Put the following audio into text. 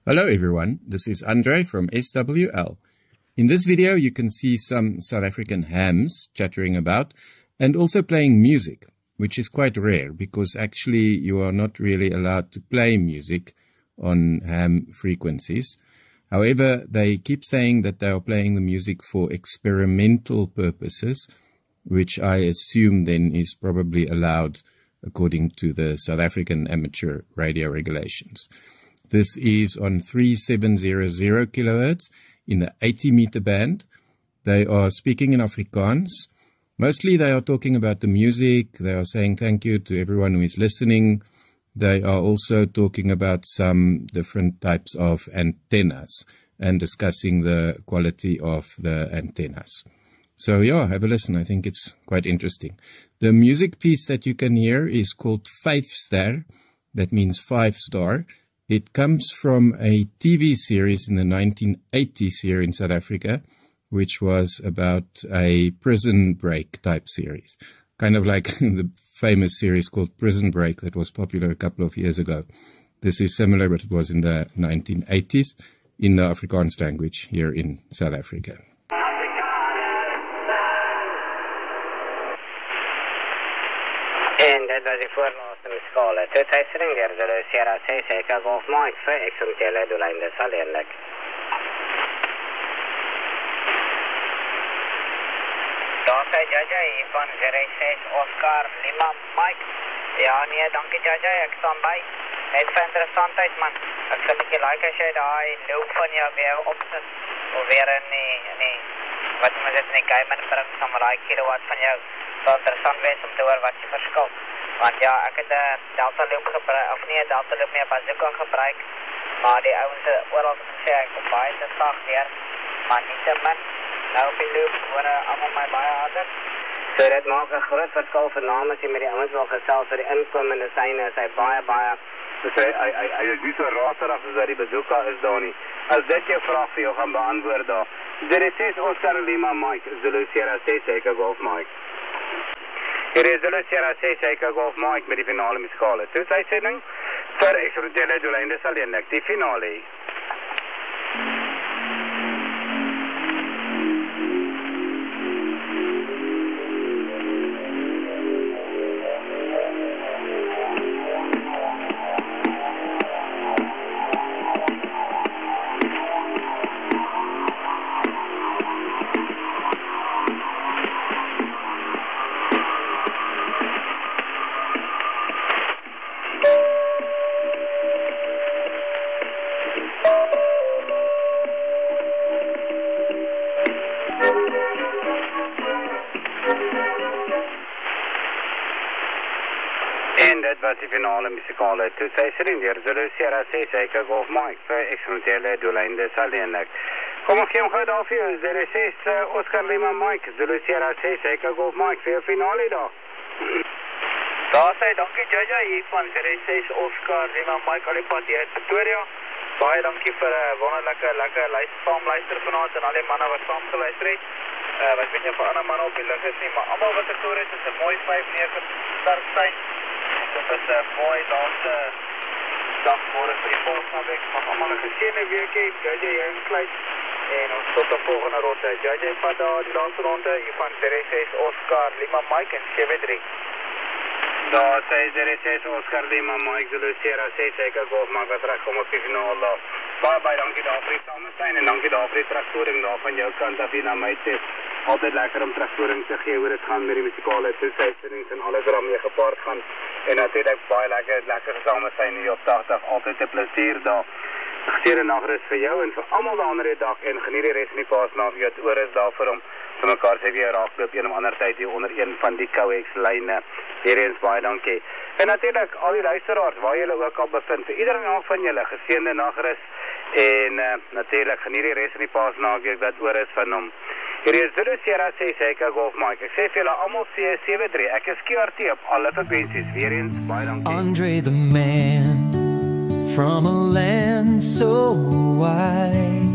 Hello everyone, this is Andre from SWL. In this video you can see some South African hams chattering about and also playing music, which is quite rare because actually you are not really allowed to play music on ham frequencies. However, they keep saying that they are playing the music for experimental purposes, which I assume then is probably allowed according to the South African amateur radio regulations. This is on 3700 kilohertz in the 80 meter band. They are speaking in Afrikaans. Mostly they are talking about the music. They are saying thank you to everyone who is listening. They are also talking about some different types of antennas and discussing the quality of the antennas. So yeah, have a listen. I think it's quite interesting. The music piece that you can hear is called 5-star. That means 5-star. It comes from a TV series in the 1980s here in South Africa, which was about a prison break type series. Kind of like the famous series called Prison Break that was popular a couple of years ago. This is similar, but it was in the 1980s in the Afrikaans language here in South Africa. En dit was die voorlaaste skole. Dit is ringer de Sierra 6 Echo Golf Mike vir ekstremitele doeleinde sal eerlik. Daar sê JJ van 06 Oscar Lima Mike. Ja nee, dankie JJ, ek staan by. Net vir interessantheid man. Ek sal 'n bietjie like as jy daai loop van jou weer opsit. Of weer in die wat moet dit nie gamer bring sommer daai kilowatt van jou. Het interessant wees om te hoor wat je verskil. Want ja, ek het Delta Loop gebruik, of nie Delta Loop meer Bazooka gebruik, maar die ouens oral gesê ek kom baie te sag neer, maar nie te min. Nou op die loop hoor allemaal my baie harder. So dit maak 'n groot verskil vir name as jy met die ouens wil gesels vir die inkomende syne, is hy baie dus hy is nie so raserig as dat die Bazooka is daar nie. As dit jou vraag vir jou gaan beantwoord daar. Dit is Oscar Lima Mike, Zulu Sierra 6 Echo Golf Mike. Hier is Zulu Sierra 6 Echo Golf Mike met die finale musikale toesuitsending vir ekstremitele doeleinde sal eerlik die finale. En dit was die finale musikale toesuitsending deur Zulu Sierra 6 Echo Golf Mike vir ekstremitele doeleinde sal eerlik. Kom ons gee hom gou daar vir jou, 06 Oscar Lima Mike, Zulu Sierra 6 Echo Golf Mike vir finale daar. Daar sê dankie JJ hier van 06 Oscar Lima Mike Alipad hier uit Pretoria. Baie dankie vir 'n wonderlike saamluister vanaand en al die manne wat saam geluister het. Ek weet nie of ander manne op die lug is nie, maar almal wat ek hoor is 'n mooi 5-9 start sein. Dit is 'n mooi laaste dag môre vir die volksnaweek. Mag almal 'n geseënde week hê. JJ en Klein. En ons tot die volgende ronde. JJ vat daar die laaste ronde hier van 06 Oscar Lima Mike en 73. Daar sê 06 Oscar Lima Mike, Zulu Sierra 6 Echo Golf Mike wat regkom op die finale daar. Baie dankie daar vir die samesyn en dankie daar vir die terugvoering daar van jou kant af hier na my toe. Altyd lekker om terugvoering te gee hoe dit gaan met die musikale toesuitsendings en alles wat daarmee gepaard gaan. En natuurlik baie lekker samesyn hier op 80. Altyd 'n plesier daar. Geseënde nagrus vir jou en vir almal daar onder die dag en geniet die res van die paasnaweek. Jy het oor is daar vir hom. Vir mekaar sê weer raakloop een of ander tyd hier onder een van die Coex lyne. Hiereens baie dankie. En natuurlik al die luisteraars waar julle ook al bevind. Vir iedereen van julle geseënde nagrus en natuurlik geniet die res van die paasnaweek wat oor is van hom. Hier is Zulu Sierra 6 Echo Golf Mike. Ek sê vir julle almal C73. Ek is QRT op alle frekwensies. Weer eens baie dankie. Andre the man from a land so wide.